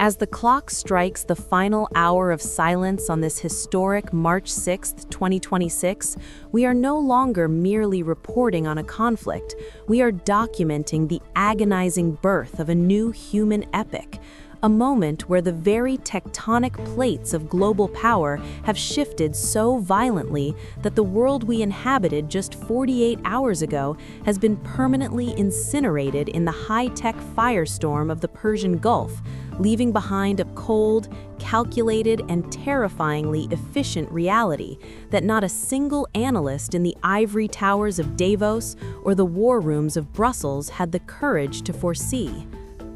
As the clock strikes the final hour of silence on this historic March 6, 2026, we are no longer merely reporting on a conflict. We are documenting the agonizing birth of a new human epic, a moment where the very tectonic plates of global power have shifted so violently that the world we inhabited just 48 hours ago has been permanently incinerated in the high-tech firestorm of the Persian Gulf, leaving behind a cold, calculated, and terrifyingly efficient reality that not a single analyst in the ivory towers of Davos or the war rooms of Brussels had the courage to foresee.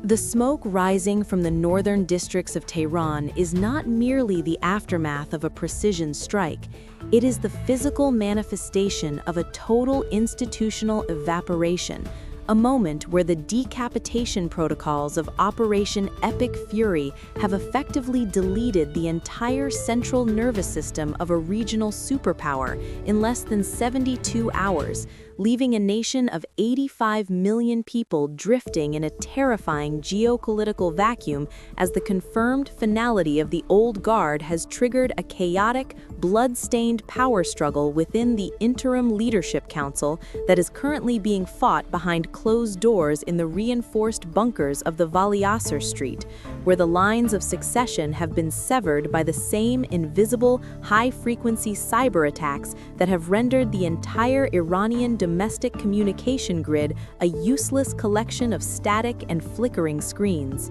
The smoke rising from the northern districts of Tehran is not merely the aftermath of a precision strike. It is the physical manifestation of a total institutional evaporation, a moment where the Decapitation Protocols of Operation Epic Fury have effectively deleted the entire central nervous system of a regional superpower in less than 72 hours, leaving a nation of 85 million people drifting in a terrifying geopolitical vacuum as the confirmed finality of the old guard has triggered a chaotic, blood-stained power struggle within the Interim Leadership Council that is currently being fought behind closed doors in the reinforced bunkers of the Valiasr Street, where the lines of succession have been severed by the same invisible, high-frequency cyber attacks that have rendered the entire Iranian domestic communication grid a useless collection of static and flickering screens.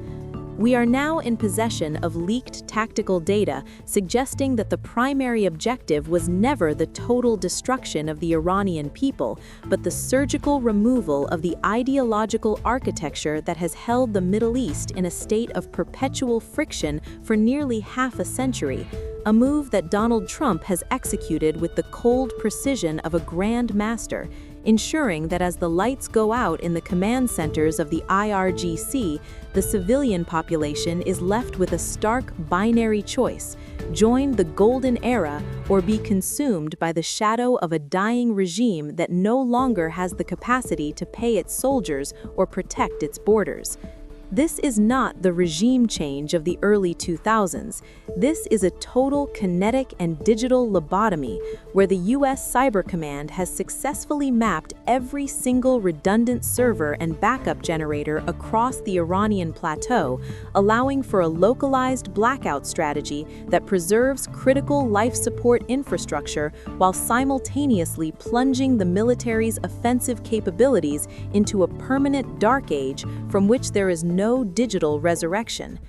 We are now in possession of leaked tactical data suggesting that the primary objective was never the total destruction of the Iranian people, but the surgical removal of the ideological architecture that has held the Middle East in a state of perpetual friction for nearly half a century, a move that Donald Trump has executed with the cold precision of a grand master, ensuring that as the lights go out in the command centers of the IRGC, the civilian population is left with a stark binary choice: join the golden era or be consumed by the shadow of a dying regime that no longer has the capacity to pay its soldiers or protect its borders. This is not the regime change of the early 2000s. This is a total kinetic and digital lobotomy where the US Cyber Command has successfully mapped every single redundant server and backup generator across the Iranian plateau, allowing for a localized blackout strategy that preserves critical life support infrastructure while simultaneously plunging the military's offensive capabilities into a permanent dark age from which there is no digital resurrection.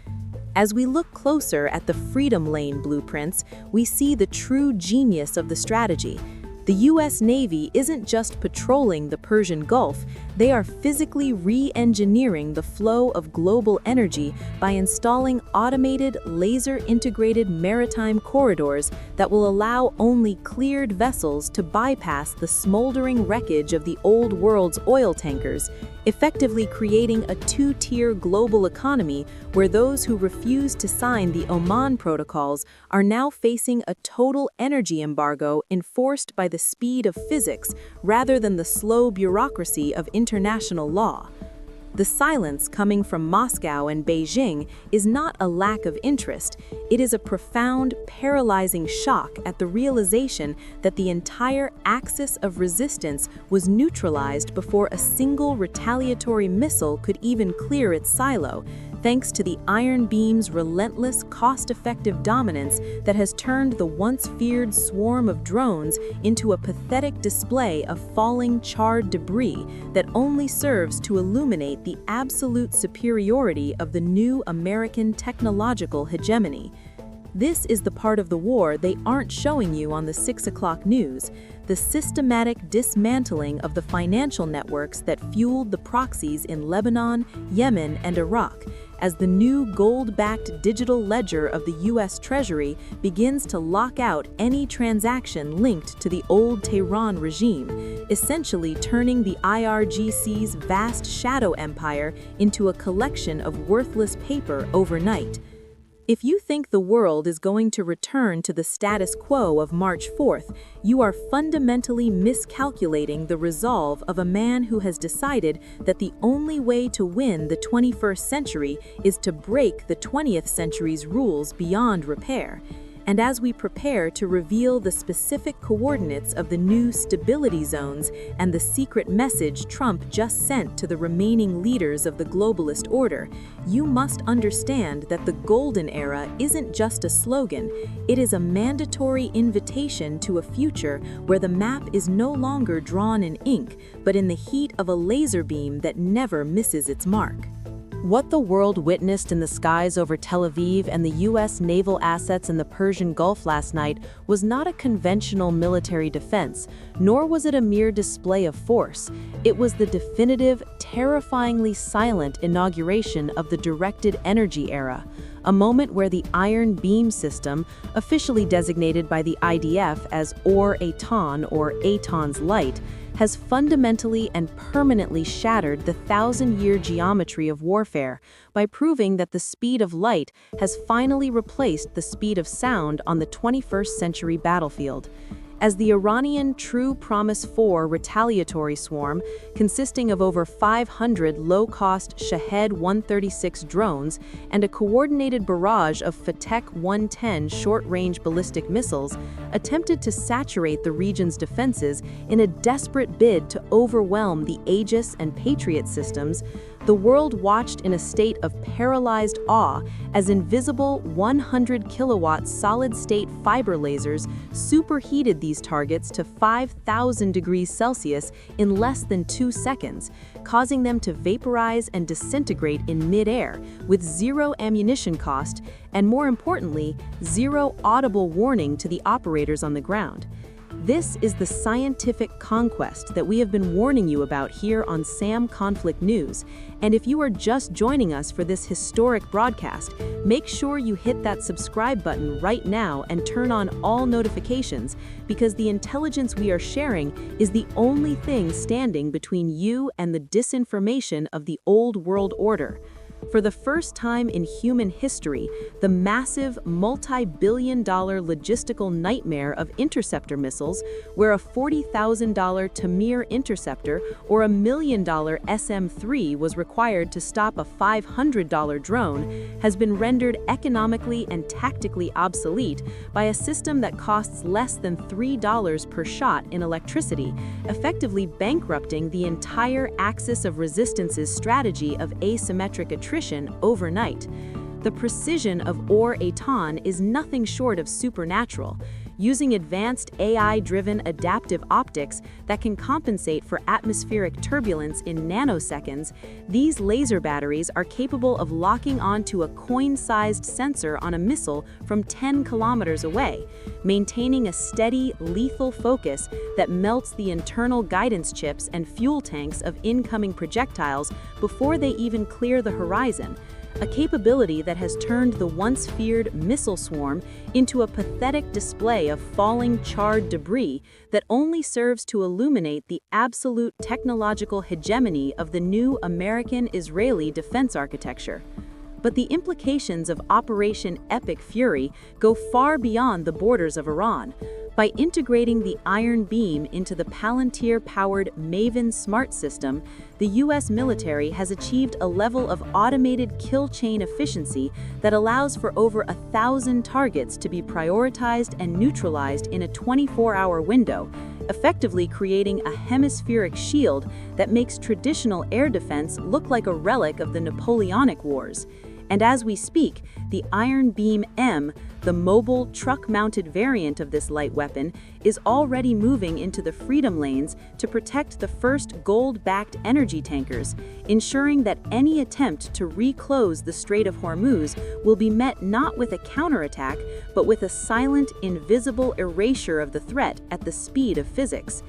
As we look closer at the Freedom Lane blueprints, we see the true genius of the strategy. The US Navy isn't just patrolling the Persian Gulf, they are physically re-engineering the flow of global energy by installing automated, laser-integrated maritime corridors that will allow only cleared vessels to bypass the smoldering wreckage of the old world's oil tankers, effectively creating a two-tier global economy where those who refuse to sign the Oman Protocols are now facing a total energy embargo enforced by the speed of physics rather than the slow bureaucracy of international law. The silence coming from Moscow and Beijing is not a lack of interest, it is a profound, paralyzing shock at the realization that the entire axis of resistance was neutralized before a single retaliatory missile could even clear its silo, thanks to the Iron Beam's relentless, cost-effective dominance that has turned the once-feared swarm of drones into a pathetic display of falling, charred debris that only serves to illuminate the absolute superiority of the new American technological hegemony. This is the part of the war they aren't showing you on the 6 o'clock news, the systematic dismantling of the financial networks that fueled the proxies in Lebanon, Yemen, and Iraq, as the new gold-backed digital ledger of the US Treasury begins to lock out any transaction linked to the old Tehran regime, essentially turning the IRGC's vast shadow empire into a collection of worthless paper overnight. If you think the world is going to return to the status quo of March 4th, you are fundamentally miscalculating the resolve of a man who has decided that the only way to win the 21st century is to break the 20th century's rules beyond repair. And as we prepare to reveal the specific coordinates of the new stability zones and the secret message Trump just sent to the remaining leaders of the globalist order, you must understand that the golden era isn't just a slogan, it is a mandatory invitation to a future where the map is no longer drawn in ink, but in the heat of a laser beam that never misses its mark. What the world witnessed in the skies over Tel Aviv and the U.S. naval assets in the Persian Gulf last night was not a conventional military defense, nor was it a mere display of force. It was the definitive, terrifyingly silent inauguration of the directed energy era, a moment where the Iron Beam system, officially designated by the IDF as Or-Eitan or Eitan's Light, has fundamentally and permanently shattered the thousand-year geometry of warfare by proving that the speed of light has finally replaced the speed of sound on the 21st century battlefield. As the Iranian True Promise 4 retaliatory swarm, consisting of over 500 low-cost Shahed 136 drones and a coordinated barrage of Fateh 110 short-range ballistic missiles, attempted to saturate the region's defenses in a desperate bid to overwhelm the Aegis and Patriot systems, the world watched in a state of paralyzed awe as invisible 100-kilowatt solid-state fiber lasers superheated these targets to 5,000 degrees Celsius in less than 2 seconds, causing them to vaporize and disintegrate in mid-air with zero ammunition cost and, more importantly, zero audible warning to the operators on the ground. This is the scientific conquest that we have been warning you about here on SAM Conflict News, and if you are just joining us for this historic broadcast, make sure you hit that subscribe button right now and turn on all notifications, because the intelligence we are sharing is the only thing standing between you and the disinformation of the old world order. For the first time in human history, the massive, multi-billion-dollar logistical nightmare of interceptor missiles, where a $40,000 Tamir interceptor or a $1 million SM-3 was required to stop a $500 drone, has been rendered economically and tactically obsolete by a system that costs less than $3 per shot in electricity, effectively bankrupting the entire axis of resistance's strategy of asymmetric attrition overnight. The precision of Or-Eitan is nothing short of supernatural. Using advanced AI-driven adaptive optics that can compensate for atmospheric turbulence in nanoseconds, these laser batteries are capable of locking onto a coin-sized sensor on a missile from 10 kilometers away, maintaining a steady, lethal focus that melts the internal guidance chips and fuel tanks of incoming projectiles before they even clear the horizon. A capability that has turned the once feared missile swarm into a pathetic display of falling charred debris that only serves to illuminate the absolute technological hegemony of the new American-Israeli defense architecture. But the implications of Operation Epic Fury go far beyond the borders of Iran. By integrating the Iron Beam into the Palantir-powered Maven Smart system, the U.S. military has achieved a level of automated kill chain efficiency that allows for over 1,000 targets to be prioritized and neutralized in a 24-hour window, effectively creating a hemispheric shield that makes traditional air defense look like a relic of the Napoleonic Wars. And as we speak, the Iron Beam M, the mobile, truck-mounted variant of this light weapon, is already moving into the freedom lanes to protect the first gold-backed energy tankers, ensuring that any attempt to reclose the Strait of Hormuz will be met not with a counterattack, but with a silent, invisible erasure of the threat at the speed of physics.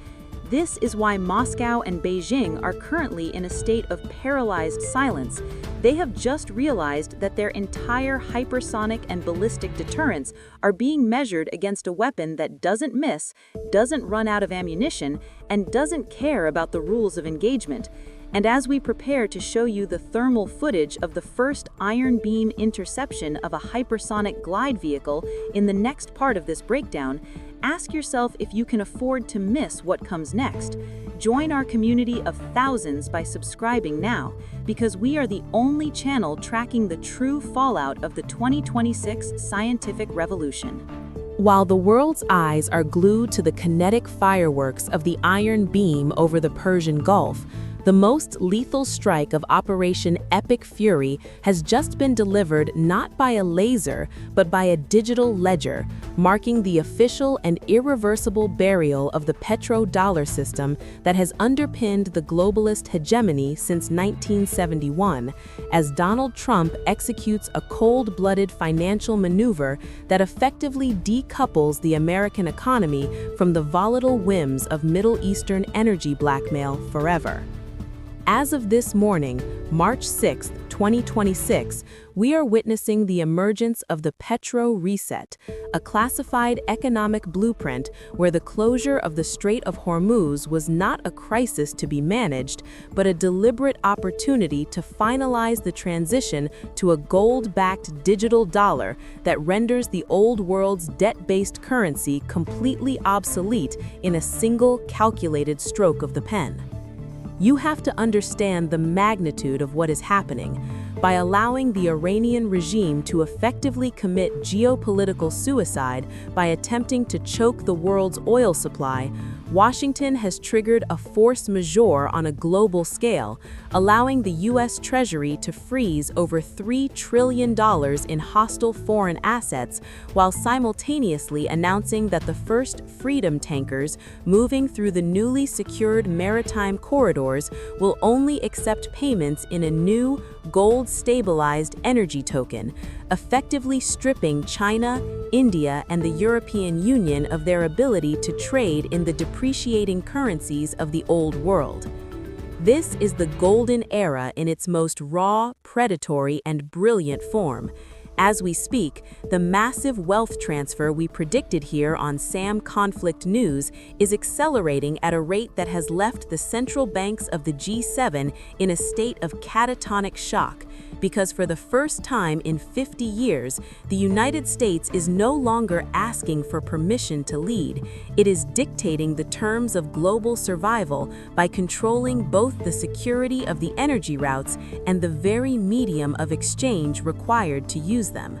This is why Moscow and Beijing are currently in a state of paralyzed silence. They have just realized that their entire hypersonic and ballistic deterrents are being measured against a weapon that doesn't miss, doesn't run out of ammunition, and doesn't care about the rules of engagement. And as we prepare to show you the thermal footage of the first iron beam interception of a hypersonic glide vehicle in the next part of this breakdown, ask yourself if you can afford to miss what comes next. Join our community of thousands by subscribing now, because we are the only channel tracking the true fallout of the 2026 scientific revolution. While the world's eyes are glued to the kinetic fireworks of the iron beam over the Persian Gulf, the most lethal strike of Operation Epic Fury has just been delivered not by a laser, but by a digital ledger, marking the official and irreversible burial of the Petro-Dollar system that has underpinned the globalist hegemony since 1971, as Donald Trump executes a cold-blooded financial maneuver that effectively decouples the American economy from the volatile whims of Middle Eastern energy blackmail forever. As of this morning, March 6, 2026, we are witnessing the emergence of the Petro Reset, a classified economic blueprint where the closure of the Strait of Hormuz was not a crisis to be managed, but a deliberate opportunity to finalize the transition to a gold-backed digital dollar that renders the old world's debt-based currency completely obsolete in a single calculated stroke of the pen. You have to understand the magnitude of what is happening. By allowing the Iranian regime to effectively commit geopolitical suicide by attempting to choke the world's oil supply, Washington has triggered a force majeure on a global scale, allowing the U.S. Treasury to freeze over $3 trillion in hostile foreign assets, while simultaneously announcing that the first Freedom tankers moving through the newly secured maritime corridors will only accept payments in a new, gold-stabilized energy token, effectively stripping China, India, and the European Union of their ability to trade in the depreciating currencies of the old world. This is the golden era in its most raw, predatory, and brilliant form. As we speak, the massive wealth transfer we predicted here on SAM Conflict News is accelerating at a rate that has left the central banks of the G7 in a state of catatonic shock, because for the first time in 50 years, the United States is no longer asking for permission to lead. It is dictating the terms of global survival by controlling both the security of the energy routes and the very medium of exchange required to use them.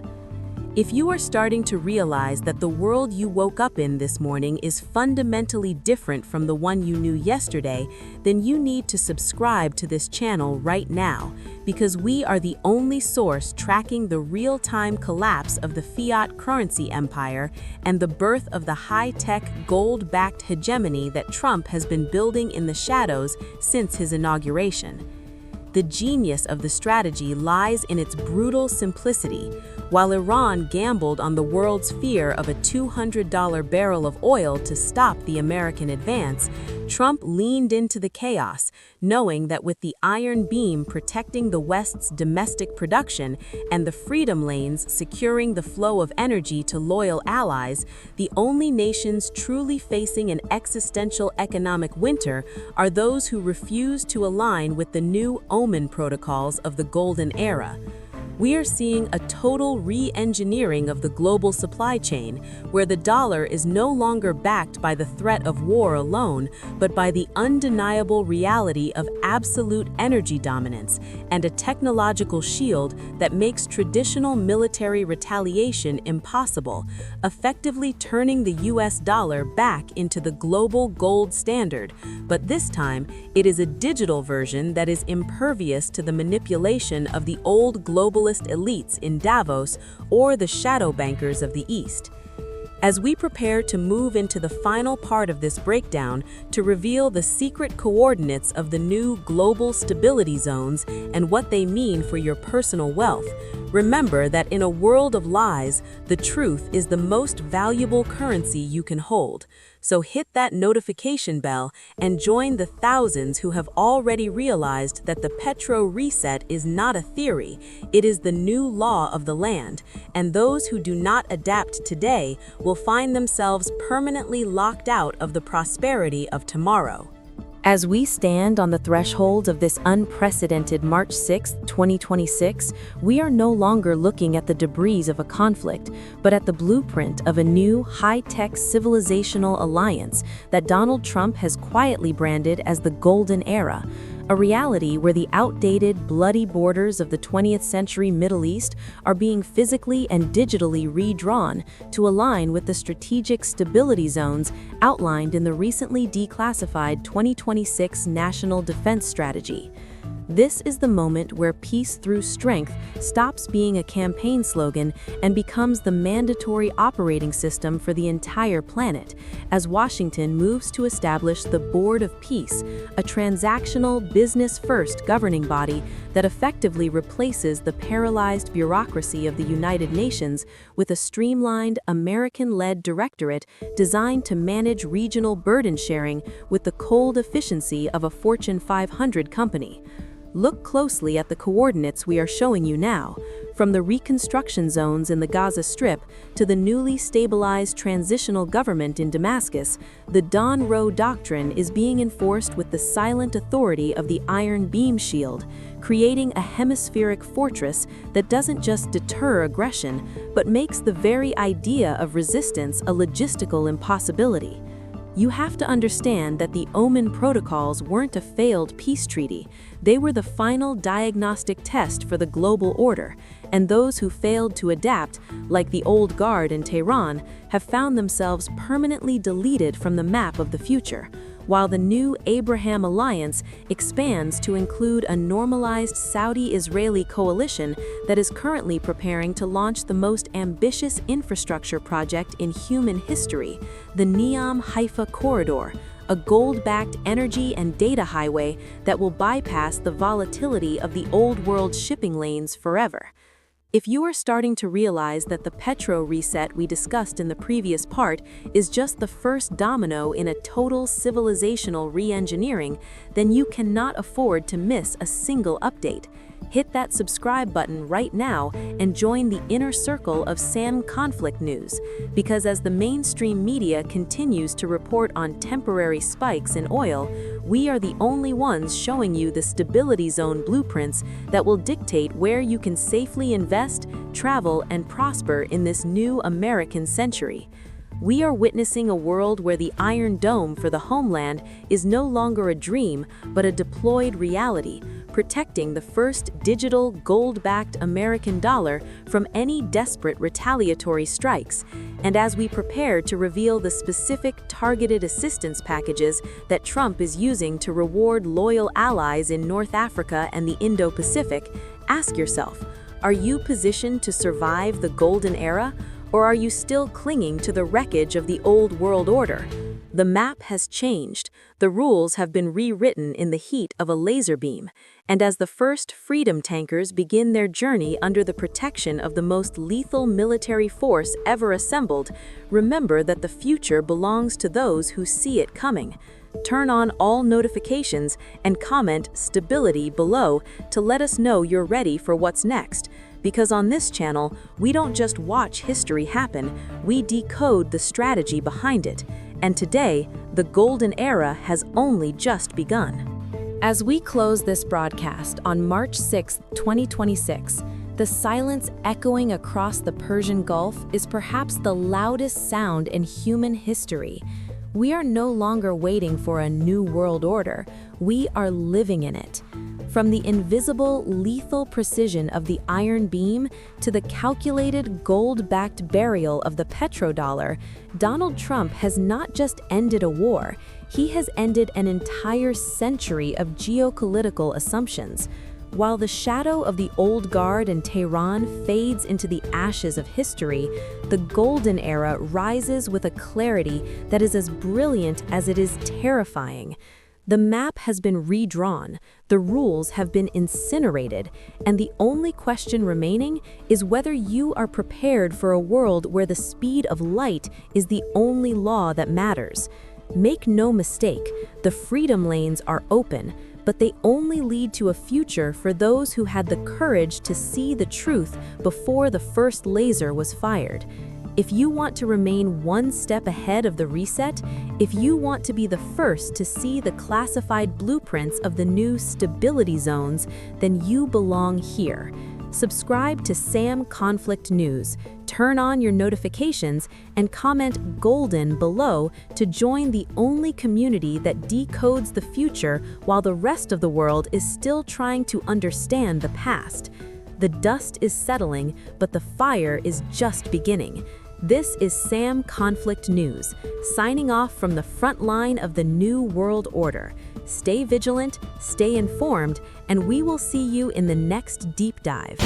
If you are starting to realize that the world you woke up in this morning is fundamentally different from the one you knew yesterday, then you need to subscribe to this channel right now, because we are the only source tracking the real-time collapse of the fiat currency empire and the birth of the high-tech, gold-backed hegemony that Trump has been building in the shadows since his inauguration. The genius of the strategy lies in its brutal simplicity. While Iran gambled on the world's fear of a $200 barrel of oil to stop the American advance, Trump leaned into the chaos, knowing that with the iron beam protecting the West's domestic production and the freedom lanes securing the flow of energy to loyal allies, the only nations truly facing an existential economic winter are those who refuse to align with the new Oman Protocols of the Golden Era. We are seeing a total re-engineering of the global supply chain, where the dollar is no longer backed by the threat of war alone, but by the undeniable reality of absolute energy dominance and a technological shield that makes traditional military retaliation impossible, effectively turning the US dollar back into the global gold standard. But this time, it is a digital version that is impervious to the manipulation of the old globalist elites in Davos or the shadow bankers of the East. As we prepare to move into the final part of this breakdown to reveal the secret coordinates of the new global stability zones and what they mean for your personal wealth, remember that in a world of lies, the truth is the most valuable currency you can hold. So hit that notification bell and join the thousands who have already realized that the Petro Reset is not a theory, it is the new law of the land, and those who do not adapt today will find themselves permanently locked out of the prosperity of tomorrow. As we stand on the threshold of this unprecedented March 6, 2026, we are no longer looking at the debris of a conflict, but at the blueprint of a new, high-tech civilizational alliance that Donald Trump has quietly branded as the Golden Era, a reality where the outdated, bloody borders of the 20th century Middle East are being physically and digitally redrawn to align with the strategic stability zones outlined in the recently declassified 2026 National Defense Strategy. This is the moment where peace through strength stops being a campaign slogan and becomes the mandatory operating system for the entire planet, as Washington moves to establish the Board of Peace, a transactional, business-first governing body that effectively replaces the paralyzed bureaucracy of the United Nations with a streamlined, American-led directorate designed to manage regional burden sharing with the cold efficiency of a Fortune 500 company. Look closely at the coordinates we are showing you now, from the reconstruction zones in the Gaza Strip to the newly stabilized transitional government in Damascus. The Dawn Row Doctrine is being enforced with the silent authority of the Iron Beam Shield, creating a hemispheric fortress that doesn't just deter aggression, but makes the very idea of resistance a logistical impossibility. You have to understand that the Oman Protocols weren't a failed peace treaty. They were the final diagnostic test for the global order, and those who failed to adapt, like the old guard in Tehran, have found themselves permanently deleted from the map of the future, while the new Abraham Alliance expands to include a normalized Saudi-Israeli coalition that is currently preparing to launch the most ambitious infrastructure project in human history, the Neom-Haifa Corridor, a gold-backed energy and data highway that will bypass the volatility of the old-world shipping lanes forever. If you are starting to realize that the petro reset we discussed in the previous part is just the first domino in a total civilizational re-engineering, then you cannot afford to miss a single update. Hit that subscribe button right now and join the inner circle of SAN conflict news, because as the mainstream media continues to report on temporary spikes in oil, we are the only ones showing you the stability zone blueprints that will dictate where you can safely invest, travel, and prosper in this new American century. We are witnessing a world where the Iron Dome for the homeland is no longer a dream, but a deployed reality, protecting the first digital, gold-backed American dollar from any desperate retaliatory strikes. And as we prepare to reveal the specific targeted assistance packages that Trump is using to reward loyal allies in North Africa and the Indo-Pacific, ask yourself, are you positioned to survive the Golden Era? Or are you still clinging to the wreckage of the old world order? The map has changed, the rules have been rewritten in the heat of a laser beam, and as the first freedom tankers begin their journey under the protection of the most lethal military force ever assembled, remember that the future belongs to those who see it coming. Turn on all notifications and comment "stability" below to let us know you're ready for what's next. Because on this channel, we don't just watch history happen, we decode the strategy behind it. And today, the Golden Era has only just begun. As we close this broadcast on March 6, 2026, the silence echoing across the Persian Gulf is perhaps the loudest sound in human history. We are no longer waiting for a new world order, we are living in it. From the invisible, lethal precision of the Iron Beam to the calculated, gold-backed burial of the Petro-Dollar, Donald Trump has not just ended a war, he has ended an entire century of geopolitical assumptions. While the shadow of the old guard in Tehran fades into the ashes of history, the Golden Era rises with a clarity that is as brilliant as it is terrifying. The map has been redrawn, the rules have been incinerated, and the only question remaining is whether you are prepared for a world where the speed of light is the only law that matters. Make no mistake, the freedom lanes are open, but they only lead to a future for those who had the courage to see the truth before the first laser was fired. If you want to remain one step ahead of the reset, if you want to be the first to see the classified blueprints of the new stability zones, then you belong here. Subscribe to SAM Conflict News, turn on your notifications, and comment GOLDEN below to join the only community that decodes the future while the rest of the world is still trying to understand the past. The dust is settling, but the fire is just beginning. This is SAM Conflict News, signing off from the front line of the new world order. Stay vigilant, stay informed, and we will see you in the next deep dive.